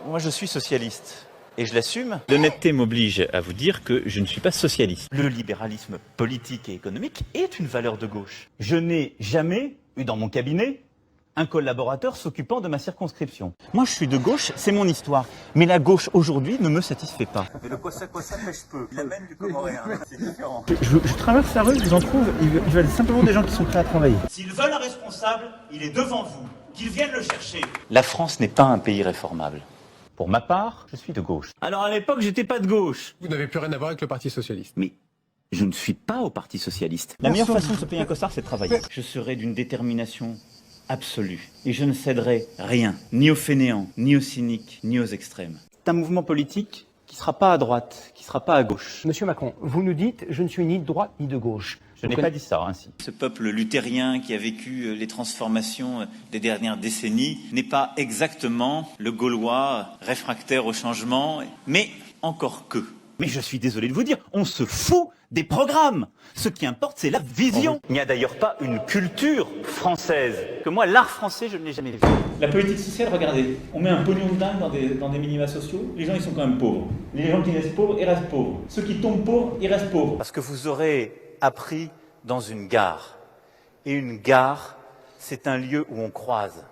Moi, je suis socialiste. Et je l'assume. L'honnêteté m'oblige à vous dire que je ne suis pas socialiste. Le libéralisme politique et économique est une valeur de gauche. Je n'ai jamais eu dans mon cabinet un collaborateur s'occupant de ma circonscription. Moi, je suis de gauche, c'est mon histoire. Mais la gauche, aujourd'hui, ne me satisfait pas. Mais le Kossa pêche peu. Il amène du comoréen, c'est différent. Je traverse la rue, je vous en trouve, ils veulent simplement des gens qui sont prêts à travailler. S'ils veulent un responsable, il est devant vous. Qu'ils viennent le chercher. La France n'est pas un pays réformable. Pour ma part, je suis de gauche. Alors à l'époque, j'étais pas de gauche. Vous n'avez plus rien à voir avec le Parti Socialiste. Mais je ne suis pas au Parti Socialiste. La meilleure façon de se payer un costard, c'est de travailler. Je serai d'une détermination absolue. Et je ne céderai rien, ni aux fainéants, ni aux cyniques, ni aux extrêmes. C'est un mouvement politique qui ne sera pas à droite, qui ne sera pas à gauche. Monsieur Macron, vous nous dites, je ne suis ni de droite ni de gauche. Je n'ai pas dit ça ainsi. Ce peuple luthérien qui a vécu les transformations des dernières décennies n'est pas exactement le Gaulois réfractaire au changement, mais encore que. Mais je suis désolé de vous dire, on se fout des programmes. Ce qui importe, c'est la vision. Il n'y a d'ailleurs pas une culture française. Que moi, l'art français, je ne l'ai jamais vu. La politique sociale, regardez, on met un pognon de dingue dans des minima sociaux, les gens ils sont quand même pauvres. Les gens qui restent pauvres, ils restent pauvres. Ceux qui tombent pauvres, ils restent pauvres. Parce que vous aurez appris dans une gare. Et une gare, c'est un lieu où on croise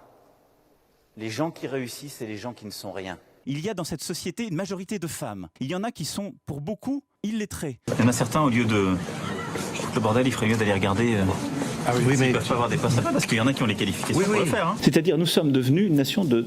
les gens qui réussissent et les gens qui ne sont rien. Il y a dans cette société une majorité de femmes. Il y en a qui sont, pour beaucoup, illettrés. Il y en a certains, au lieu de... Le bordel, il ferait mieux d'aller regarder... Oui, mais ils peuvent pas avoir des postes là-bas, parce qu'il y en a qui ont les qualifications pour le faire. Hein. C'est-à-dire, nous sommes devenus une nation de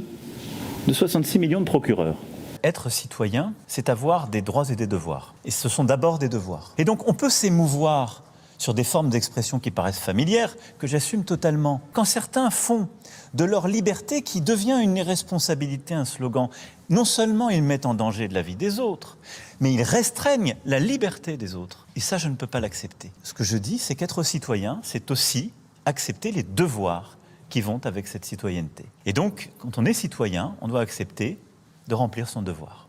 66 millions de procureurs. Être citoyen, c'est avoir des droits et des devoirs. Et ce sont d'abord des devoirs. Et donc, on peut s'émouvoir sur des formes d'expression qui paraissent familières, que j'assume totalement. Quand certains font de leur liberté, qui devient une irresponsabilité, un slogan, non seulement ils mettent en danger de la vie des autres, mais ils restreignent la liberté des autres. Et ça, je ne peux pas l'accepter. Ce que je dis, c'est qu'être citoyen, c'est aussi accepter les devoirs qui vont avec cette citoyenneté. Et donc, quand on est citoyen, on doit accepter de remplir son devoir.